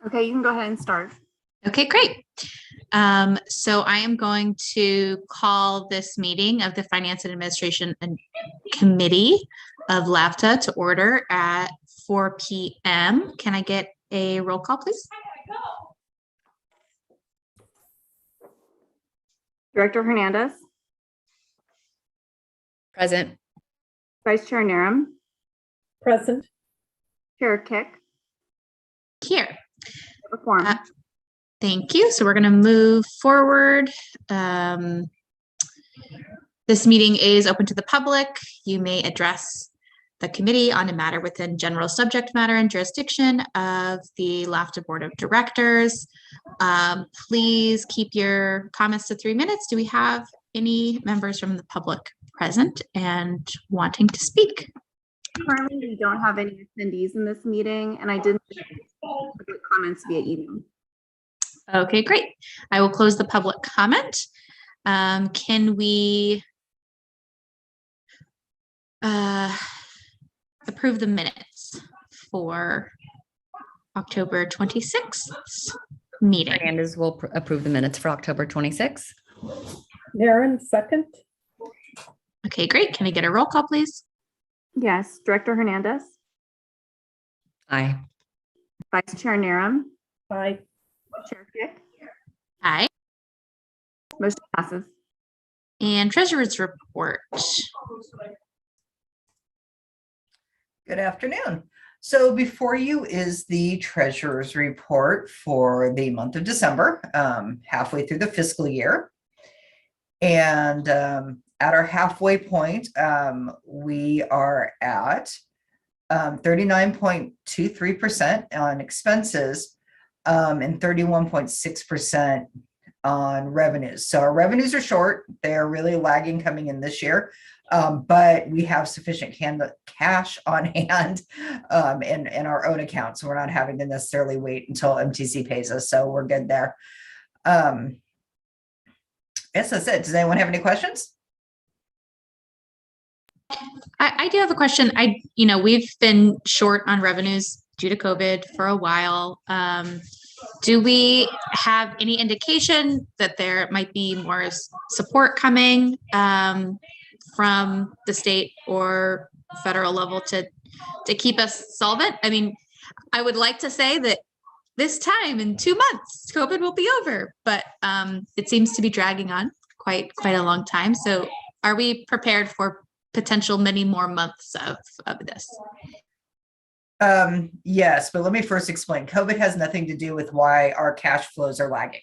Okay, you can go ahead and start. Okay, great. So I am going to call this meeting of the Finance and Administration Committee of LAVTA to order at 4 p.m. Can I get a roll call, please? Director Hernandez. Present. Vice Chair Narum. Present. Chair Kick. Here. Reform. Thank you. So we're going to move forward. This meeting is open to the public. You may address the committee on a matter within general subject matter and jurisdiction of the LAVTA Board of Directors. Please keep your comments to 3 minutes. Do we have any members from the public present and wanting to speak? Currently, we don't have any attendees in this meeting, and I didn't put comments via email. Okay, great. I will close the public comment. Can we approve the minutes for October 26th meeting? Hernandez will approve the minutes for October 26th. Narum, second. Okay, great. Can I get a roll call, please? Yes, Director Hernandez. Aye. Vice Chair Narum. Aye. Chair Kick. Aye. Motion passes. And Treasurer's report. Good afternoon. So before you is the Treasurer's report for the month of December, halfway through the fiscal year. And at our halfway point, we are at 39.23% on expenses and 31.6% on revenues. So our revenues are short. They're really lagging coming in this year. But we have sufficient cash on hand in our own account. So we're not having to necessarily wait until MTC pays us. So we're good there. Yes, that's it. Does anyone have any questions? I do have a question. We've been short on revenues due to COVID for a while. Do we have any indication that there might be more support coming from the state or federal level to keep us solvent? I mean, I would like to say that this time in 2 months, COVID will be over, but it seems to be dragging on quite a long time. So are we prepared for potential many more months of this? Yes, but let me first explain. COVID has nothing to do with why our cash flows are lagging.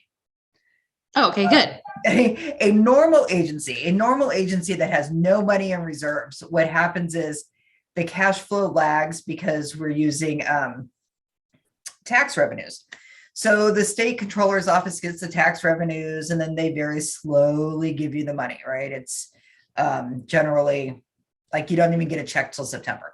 Oh, okay, good. A normal agency that has no money in reserves, what happens is the cash flow lags because we're using tax revenues. So the state controller's office gets the tax revenues and then they very slowly give you the money, right? It's generally like you don't even get a check till September.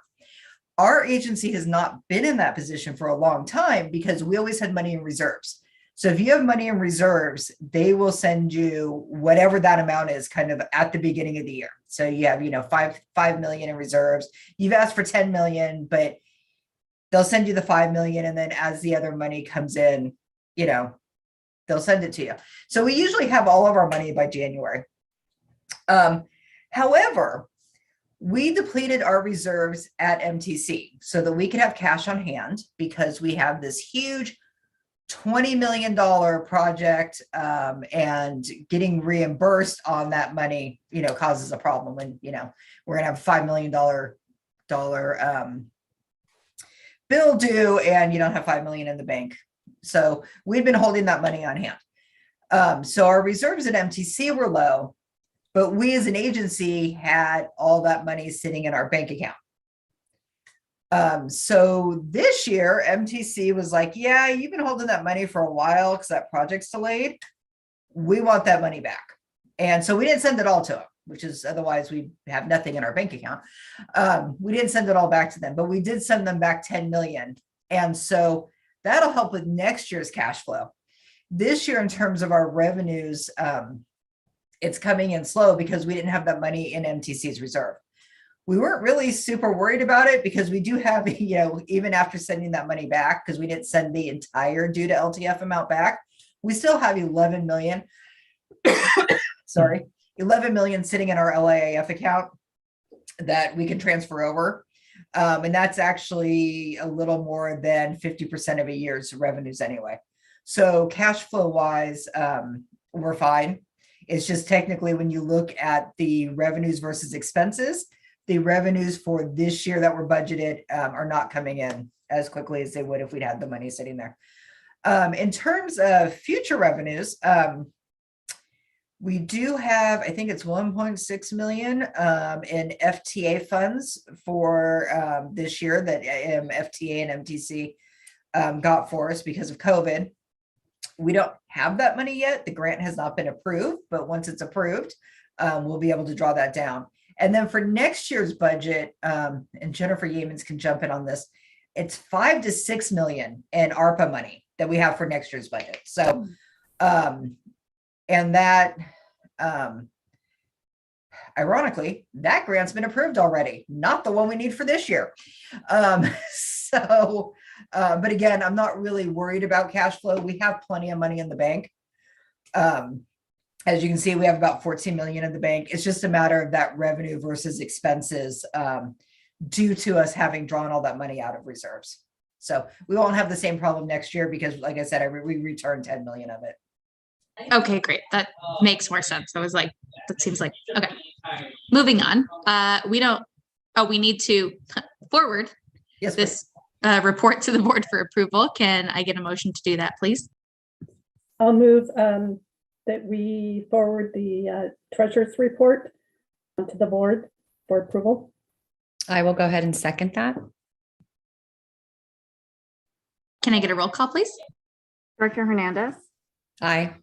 Our agency has not been in that position for a long time because we always had money in reserves. So if you have money in reserves, they will send you whatever that amount is kind of at the beginning of the year. So you have, 5 million in reserves. You've asked for 10 million, but they'll send you the 5 million. And then as the other money comes in, they'll send it to you. So we usually have all of our money by January. However, we depleted our reserves at MTC so that we could have cash on hand because we have this huge $20 million project and getting reimbursed on that money, causes a problem when, we're going to have a $5 million bill due and you don't have 5 million in the bank. So we've been holding that money on hand. So our reserves at MTC were low, but we as an agency had all that money sitting in our bank account. So this year, MTC was like, yeah, you've been holding that money for a while because that project's delayed. We want that money back. And so we didn't send it all to them, which is otherwise we have nothing in our bank account. We didn't send it all back to them, but we did send them back 10 million. And so that'll help with next year's cash flow. This year, in terms of our revenues, it's coming in slow because we didn't have that money in MTC's reserve. we weren't really super worried about it because we do have, even after sending that money back, because we didn't send the entire due to LTF amount back, we still have 11 million, sorry, 11 million sitting in our LAAF account that we can transfer over. And that's actually a little more than 50% of a year's revenues anyway. So cash flow wise, we're fine. It's just technically when you look at the revenues versus expenses, the revenues for this year that were budgeted are not coming in as quickly as they would if we'd had the money sitting there. In terms of future revenues, we do have, I think it's 1.6 million in FTA funds for this year that FTA and MTC got for us because of COVID. We don't have that money yet. The grant has not been approved, but once it's approved, we'll be able to draw that down. And then for next year's budget, and Jennifer Yeamans can jump in on this, it's 5 to 6 million in ARPA money that we have for next year's budget. So, and that, ironically, that grant's been approved already, not the one we need for this year. But again, I'm not really worried about cash flow. We have plenty of money in the bank. As you can see, we have about 14 million in the bank. It's just a matter of that revenue versus expenses due to us having drawn all that money out of reserves. So we won't have the same problem next year because, like I said, we returned 10 million of it. Okay, great. That makes more sense. I was like, that seems like, okay. Moving on. We need to forward Yes, this report to the board for approval. Can I get a motion to do that, please? I'll move that we forward the treasurer's report to the board for approval. I will go ahead and second that. Can I get a roll call, please? Director Hernandez, Aye.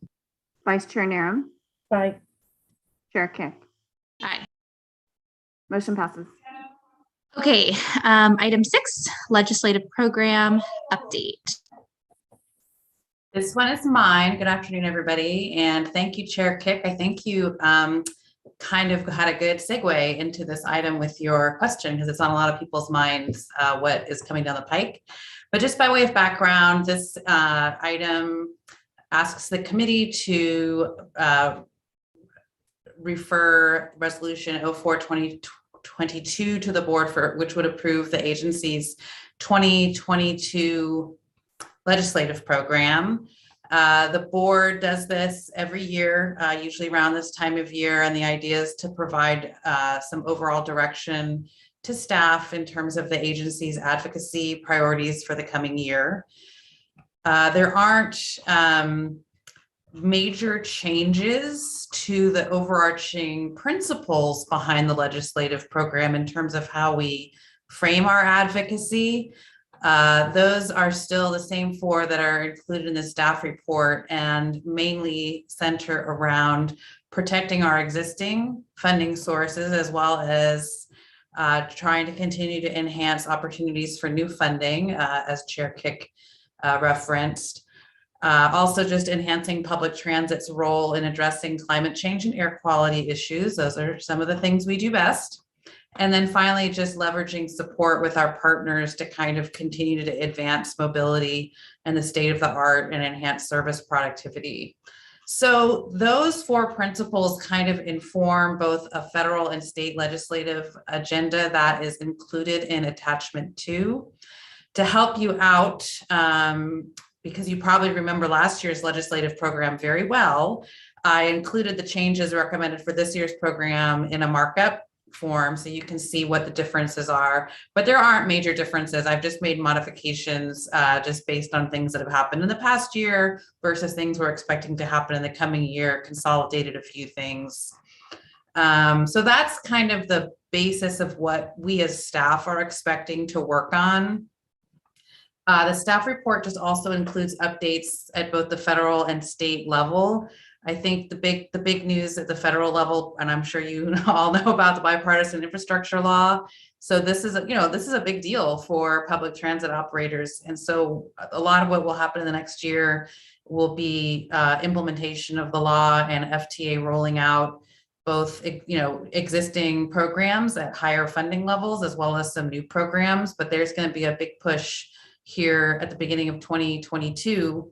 Vice Chair Narum, Aye. Chair Kick. Aye. Motion passes. Okay, item 6, legislative program update. This one is mine. Good afternoon, everybody. And thank you, Chair Kick. I think you kind of had a good segue into this item with your question because it's on a lot of people's minds what is coming down the pike. But just by way of background, this item asks the committee to refer Resolution 04-2022 to the board for which would approve the agency's 2022 legislative program. The board does this every year, usually around this time of year, and the idea is to provide some overall direction to staff in terms of the agency's advocacy priorities for the coming year. There aren't major changes to the overarching principles behind the legislative program in terms of how we frame our advocacy. Those are still the same 4 that are included in the staff report and mainly center around protecting our existing funding sources as well as trying to continue to enhance opportunities for new funding, as Chair Kick referenced. Also just enhancing public transit's role in addressing climate change and air quality issues. Those are some of the things we do best. And then finally, just leveraging support with our partners to kind of continue to advance mobility and the state of the art and enhance service productivity. So those 4 principles kind of inform both a federal and state legislative agenda that is included in attachment 2. To help you out, because you probably remember last year's legislative program very well, I included the changes recommended for this year's program in a markup form so you can see what the differences are, but there aren't major differences. I've just made modifications just based on things that have happened in the past year versus things we're expecting to happen in the coming year, consolidated a few things. So that's kind of the basis of what we as staff are expecting to work on. The staff report just also includes updates at both the federal and state level. I think the big news at the federal level, and I'm sure you all know about the bipartisan infrastructure law. So this is a big deal for public transit operators. And so a lot of what will happen in the next year will be implementation of the law and FTA rolling out both, existing programs at higher funding levels, as well as some new programs. But there's going to be a big push here at the beginning of 2022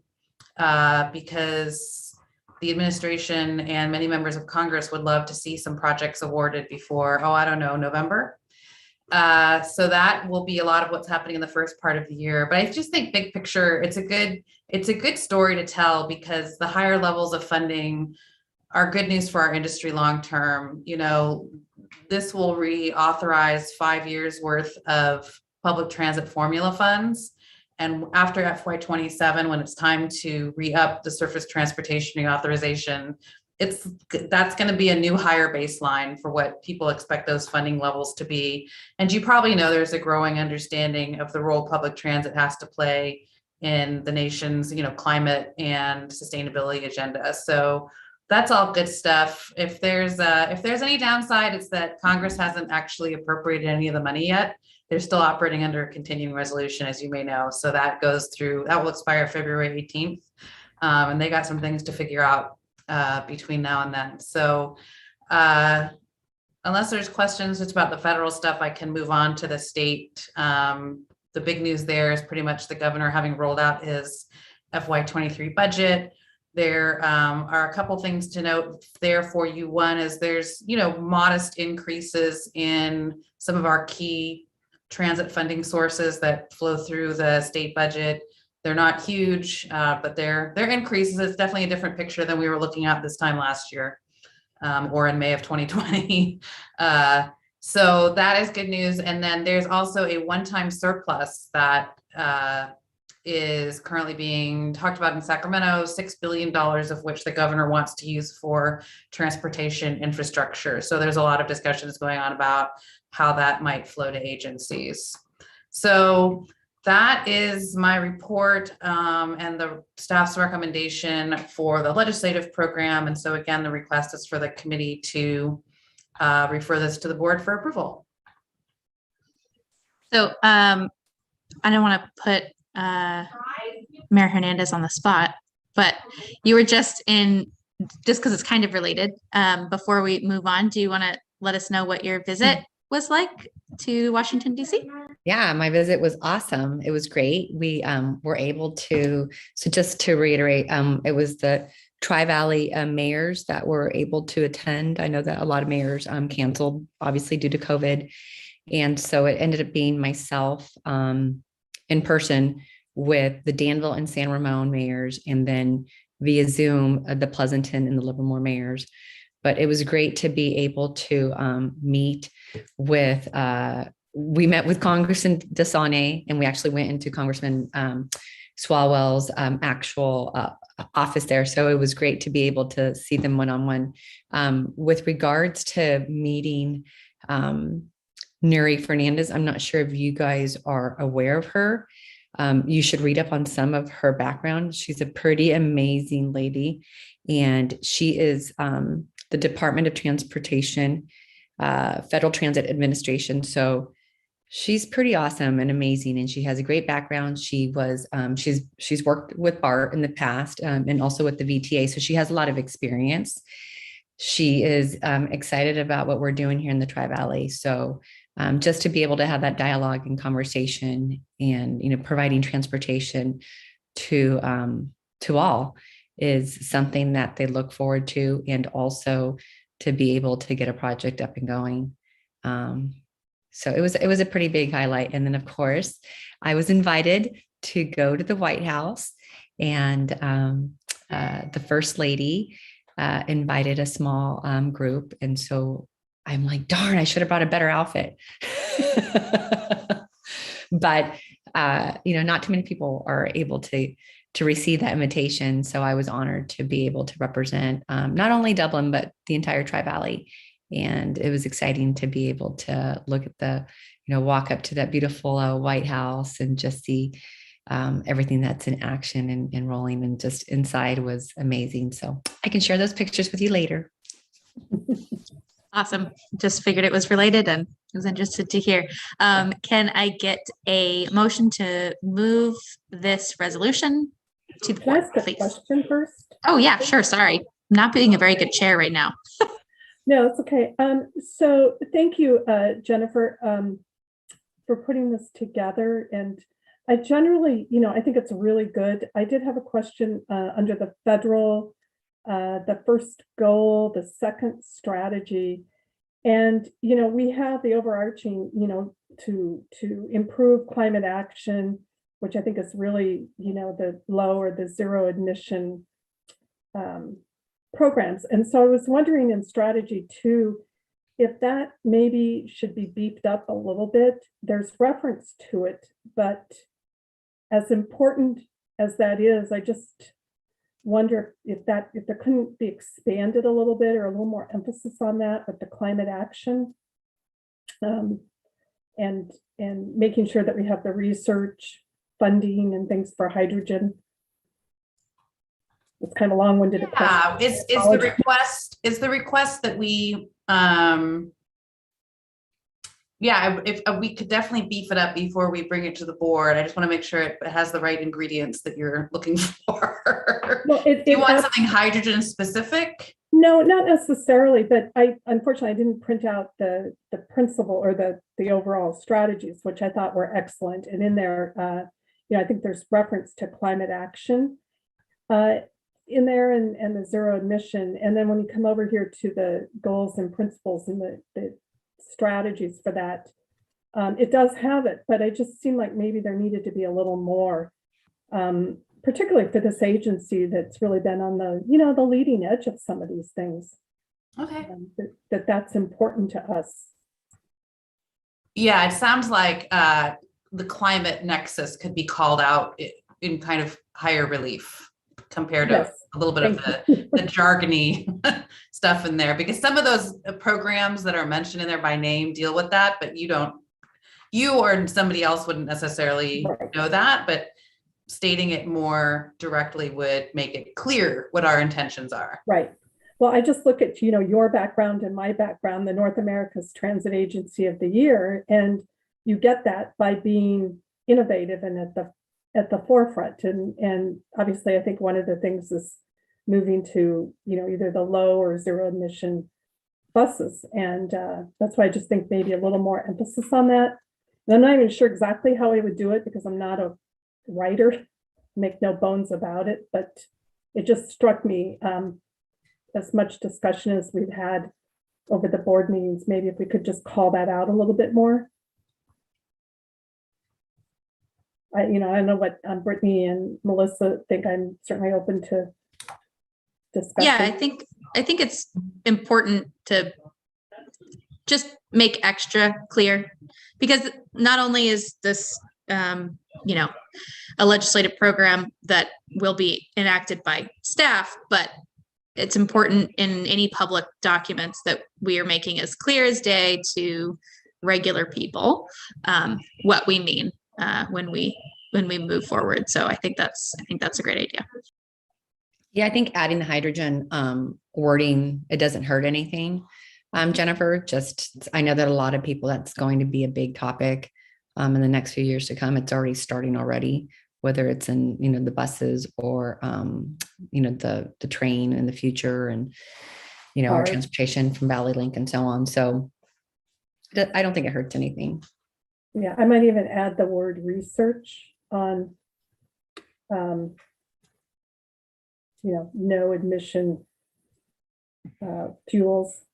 because the administration and many members of Congress would love to see some projects awarded before, November. So that will be a lot of what's happening in the first part of the year. But I just think big picture, it's a good story to tell, because the higher levels of funding are good news for our industry long term. This will reauthorize 5 years worth of public transit formula funds. And after FY27, when it's time to re-up the surface transportation reauthorization, that's going to be a new higher baseline for what people expect those funding levels to be. And you probably know there's a growing understanding of the role public transit has to play in the nation's, climate and sustainability agenda. So that's all good stuff. If there's any downside, it's that Congress hasn't actually appropriated any of the money yet. They're still operating under a continuing resolution, as you may know. So that will expire February 18th. And they got some things to figure out between now and then. So unless there's questions just about the federal stuff, I can move on to the state. The big news there is pretty much the governor having rolled out his FY23 budget. There are a couple things to note there for you. One is there's, modest increases in some of our key transit funding sources that flow through the state budget. They're not huge, but they're increases. It's definitely a different picture than we were looking at this time last year, or in May of 2020. So that is good news. And then there's also a one-time surplus that is currently being talked about in Sacramento, $6 billion of which the governor wants to use for transportation infrastructure. So there's a lot of discussions going on about how that might flow to agencies. So that is my report and the staff's recommendation for the legislative program. And so again, the request is for the committee to refer this to the board for approval. So I don't want to put Mayor Hernandez on the spot, but you were just because it's kind of related. Before we move on, do you want to let us know what your visit was like to Washington, D.C.? Yeah, my visit was awesome. It was great. We were able to, so just to reiterate, it was the Tri-Valley mayors that were able to attend. I know that a lot of mayors canceled, obviously due to COVID. And so it ended up being myself in person with the Danville and San Ramon mayors, and then via Zoom, the Pleasanton and the Livermore mayors. But it was great to be able to meet with, we met with Congressman Desaulniers, and we actually went into Congressman Swalwell's actual office there. So it was great to be able to see them one-on-one. With regards to meeting Nuri Fernandez, I'm not sure if you guys are aware of her. You should read up on some of her background. She's a pretty amazing lady, and she is the Department of Transportation, Federal Transit Administration. So she's pretty awesome and amazing, and she has a great background. She was she's worked with BART in the past and also with the VTA, so she has a lot of experience. She is excited about what we're doing here in the Tri-Valley. So just to be able to have that dialogue and conversation, and providing transportation to all is something that they look forward to, and also to be able to get a project up and going. So it was a pretty big highlight. And then of course I was invited to go to the White House, and the First Lady invited a small group. And so I'm like, darn, I should have brought a better outfit. But not too many people are able to receive that invitation. So I was honored to be able to represent not only Dublin, but the entire Tri-Valley. And it was exciting to be able to look at walk up to that beautiful White House and just see everything that's in action and rolling, and just inside was amazing. So I can share those pictures with you later. Awesome. Just figured it was related and was interested to hear. Can I get a motion to move this resolution to the Can I board, ask a please? question first? Oh yeah, sure. Sorry. I'm not being a very good chair right now. No, it's okay. So thank you, Jennifer, for putting this together. And I generally, I think it's really good. I did have a question under the federal, the first goal, the second strategy. And, we have the overarching, to improve climate action, which I think is really, the low or the zero emission programs. And so I was wondering in strategy 2, if that maybe should be beefed up a little bit. There's reference to it, but as important as that is, I just wonder if there couldn't be expanded a little bit or a little more emphasis on that with the climate action, and making sure that we have the research funding and things for hydrogen. It's kind of a long-winded Yeah, question. is the request that we if we could definitely beef it up before we bring it to the board. I just want to make sure it has the right ingredients that you're looking for. Well, Do you want something hydrogen specific? No, not necessarily, but unfortunately I didn't print out the principle or the overall strategies, which I thought were excellent. And in there, I think there's reference to climate action in there and the zero emission. And then when you come over here to the goals and principles and the strategies for that, it does have it, but it just seemed like maybe there needed to be a little more, particularly for this agency that's really been on the, the leading edge of some of these things. Okay. That's important to us. Yeah, it sounds like the climate nexus could be called out in kind of higher relief compared to a little bit of the jargony stuff in there, because some of those programs that are mentioned in there by name deal with that, but you or somebody else wouldn't necessarily know that, but stating it more directly would make it clear what our intentions are. Right. Well, I just look at, your background and my background, the North America's Transit Agency of the Year, and you get that by being innovative and at the forefront. And obviously, I think one of the things is moving to, either the low or zero emission buses. And that's why I just think maybe a little more emphasis on that. And I'm not even sure exactly how I would do it because I'm not a writer, make no bones about it, but it just struck me, as much discussion as we've had over the board meetings, maybe if we could just call that out a little bit more. I don't know what Brittany and Melissa think. I'm certainly open to discussion. Yeah, I think it's important to just make extra clear, because not only is this, a legislative program that will be enacted by staff, but it's important in any public documents that we are making as clear as day to regular people what we mean when we move forward. So I think that's a great idea. Yeah, I think adding the hydrogen wording, it doesn't hurt anything. Jennifer, I know that a lot of people, that's going to be a big topic in the next few years to come. It's already starting already, whether it's in, the buses or, the train in the future and, our transportation from Valley Link and so on. So I don't think it hurts anything. Yeah, I might even add the word research on, no emission fuels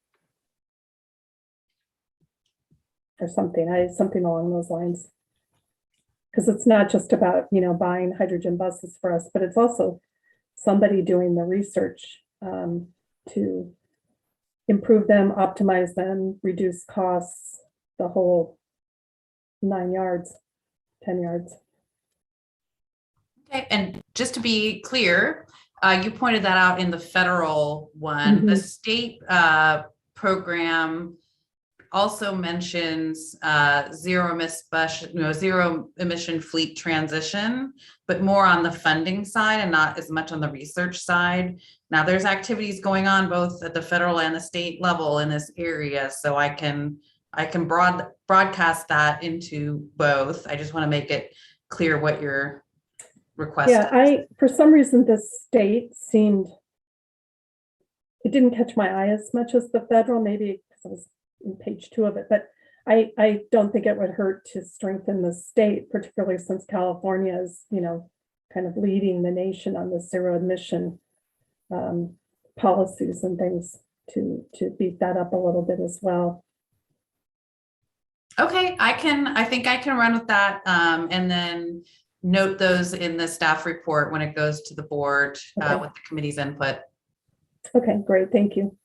or something along those lines. Because it's not just about, buying hydrogen buses for us, but it's also somebody doing the research to improve them, optimize them, reduce costs, the whole 9 yards, 10 yards. Okay, and just to be clear, you pointed that out in the federal one. Mm-hmm. The state program also mentions zero emission fleet transition, but more on the funding side and not as much on the research side. Now there's activities going on both at the federal and the state level in this area, so I can broadcast that into both. I just want to make it clear what you're requesting. Yeah, for some reason the state seemed it didn't catch my eye as much as the federal, maybe because I was in page 2 of it, but I don't think it would hurt to strengthen the state, particularly since California is, kind of leading the nation on the zero emission policies and things to beef that up a little bit as well. Okay, I think I can run with that, and then note those in the staff report when it goes to the board Okay. with the committee's input. Okay, great, thank you.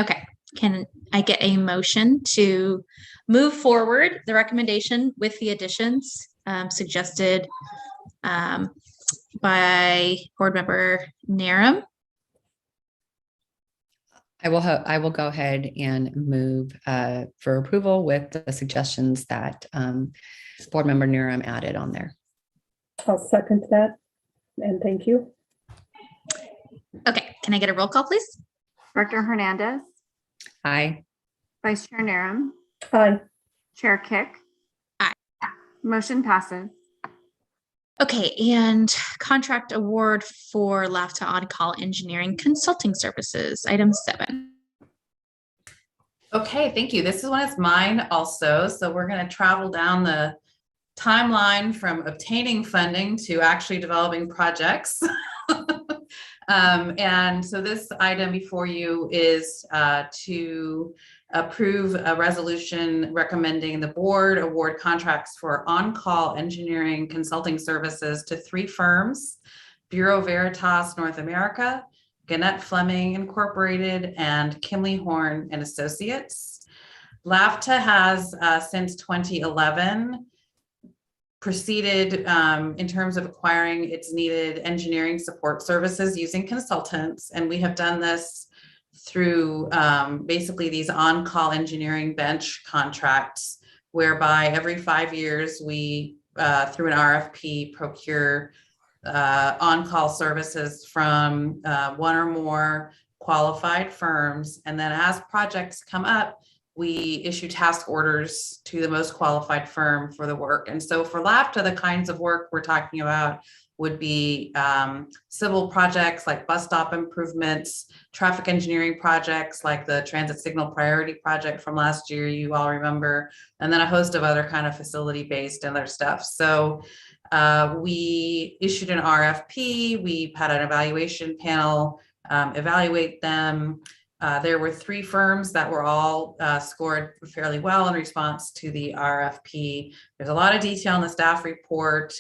Okay, can I get a motion to move forward the recommendation with the additions suggested by board member Narum? I will go ahead and move for approval with the suggestions that board member Nurum added on there. I'll second that, and thank you. Okay, can I get a roll call, please? Director Hernandez, Aye. Vice Chair Narum, Aye. Chair Kick. Aye. Motion passes. Okay, and contract award for LAVTA on-call engineering consulting services, item 7. Okay, thank you. This is one of mine also. So we're going to travel down the timeline from obtaining funding to actually developing projects. And so this item before you is to approve a resolution recommending the board award contracts for on-call engineering consulting services to 3 firms: Bureau Veritas North America, Gannett Fleming Incorporated, and Kimley Horn and Associates. LAVTA has since 2011 proceeded in terms of acquiring its needed engineering support services using consultants. And we have done this through basically these on-call engineering bench contracts, whereby every 5 years we, through an RFP, procure on-call services from 1 or more qualified firms. And then as projects come up, we issue task orders to the most qualified firm for the work. And so for LAVTA, the kinds of work we're talking about would be civil projects like bus stop improvements, traffic engineering projects like the transit signal priority project from last year, you all remember, and then a host of other kind of facility-based and other stuff. So we issued an RFP, we had an evaluation panel evaluate them. There were 3 firms that were all scored fairly well in response to the RFP. There's a lot of detail in the staff report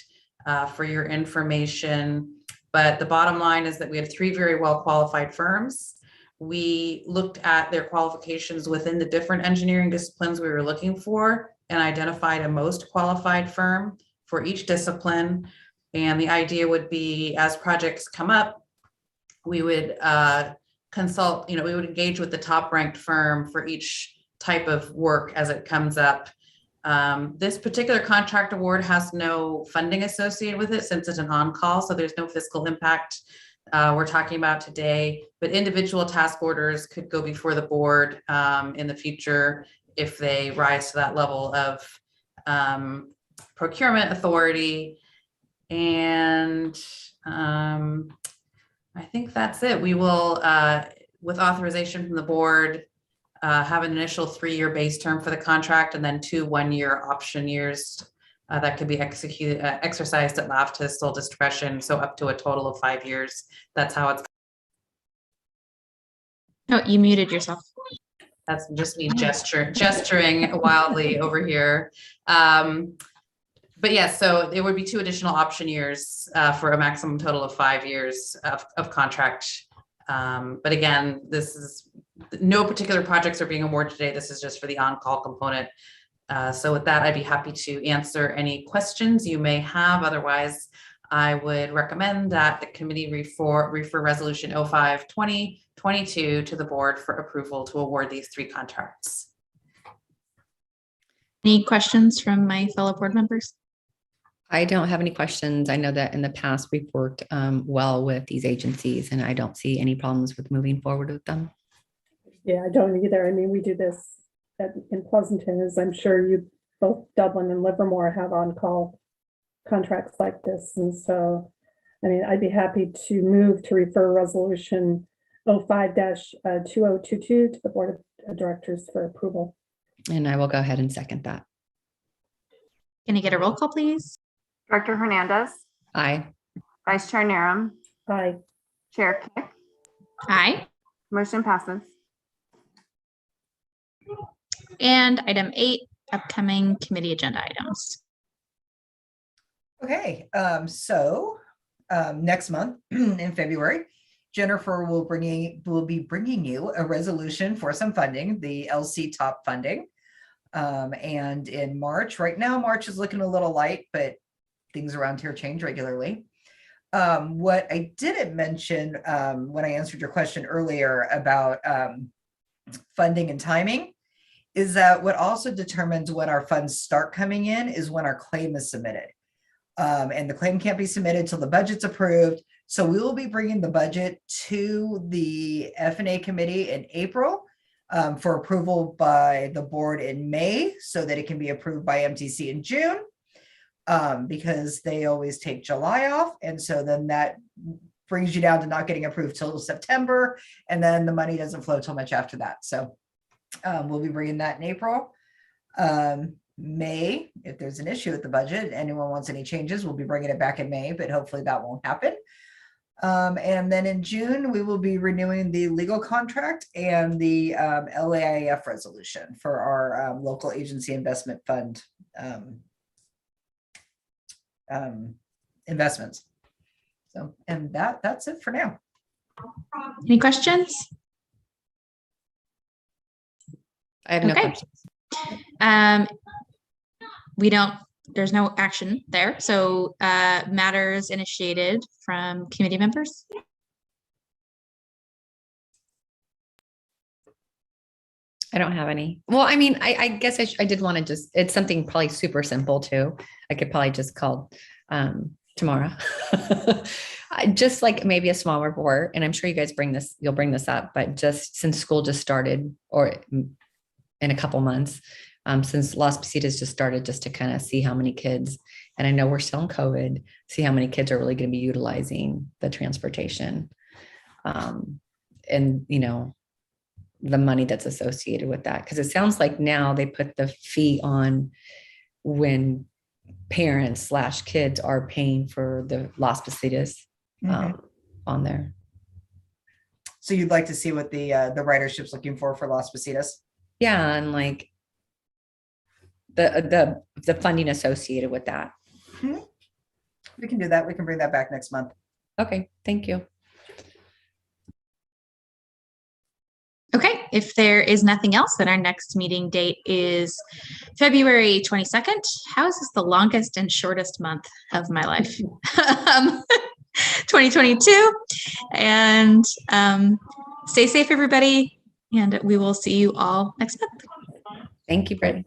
for your information, but the bottom line is that we had 3 very well qualified firms. We looked at their qualifications within the different engineering disciplines we were looking for and identified a most qualified firm for each discipline. And the idea would be, as projects come up, we would consult, we would engage with the top ranked firm for each type of work as it comes up. This particular contract award has no funding associated with it since it's an on-call, so there's no fiscal impact we're talking about today, but individual task orders could go before the board in the future if they rise to that level of procurement authority. And I think that's it. We will, with authorization from the board, have an initial 3-year base term for the contract and then 2 one-year option years that could be exercised at LAVTA's sole discretion. So up to a total of 5 years. That's how it's. Oh, you muted yourself. That's just me gesturing wildly over here. But yes, so there would be 2 additional option years for a maximum total of 5 years of contract. But again, this is no particular projects are being awarded today. This is just for the on-call component. So with that, I'd be happy to answer any questions you may have. Otherwise, I would recommend that the committee refer resolution 05-2022 to the board for approval to award these 3 contracts. Any questions from my fellow board members? I don't have any questions. I know that in the past we've worked well with these agencies and I don't see any problems with moving forward with them. Yeah, I don't either. I mean, we do this in Pleasanton, as I'm sure you both Dublin and Livermore have on-call contracts like this. And so I mean, I'd be happy to move to refer resolution 05-2022 to the Board of Directors for approval. And I will go ahead and second that. Can I get a roll call, please? Director Hernandez, Aye. Vice Chair Narum, Aye. Chair Kick, Aye. motion passes. And item 8, upcoming committee agenda items. Okay, next month in February, Jennifer will be bringing you a resolution for some funding, the LC top funding. And in March, right now, March is looking a little light, but things around here change regularly. What I didn't mention when I answered your question earlier about funding and timing is that what also determines when our funds start coming in is when our claim is submitted. And the claim can't be submitted till the budget's approved. So we will be bringing the budget to the F&A committee in April for approval by the board in May so that it can be approved by MTC in June because they always take July off. And so then that brings you down to not getting approved till September. And then the money doesn't flow till much after that. So we'll be bringing that in April. May, if there's an issue with the budget, anyone wants any changes, we'll be bringing it back in May, but hopefully that won't happen. And then in June, we will be renewing the legal contract and the LAIF resolution for our local agency investment fund investments. So, and that's it for now. Any questions? I have no Okay. questions. There's no action there. So matters initiated from committee members. I don't have any. Well, I mean, I guess I did want to it's something probably super simple too. I could probably just call tomorrow. Just like maybe a small report. And I'm sure you guys you'll bring this up, but just since school just started or in a couple months, since Las Positas just started, just to kind of see how many kids, and I know we're still in COVID, see how many kids are really going to be utilizing the transportation. And, you know, the money that's associated with that. Because it sounds like now they put the fee on when parents / kids are paying for the Las Positas on there. So you'd like to see what the ridership's looking for Las Positas? Yeah, and like the funding associated with that. We can do that. We can bring that back next month. Okay, thank you. Okay, if there is nothing else, then our next meeting date is February 22nd. How is this the longest and shortest month of my life? 2022. And stay safe, everybody. And we will see you all next month. Thank you, Brittany.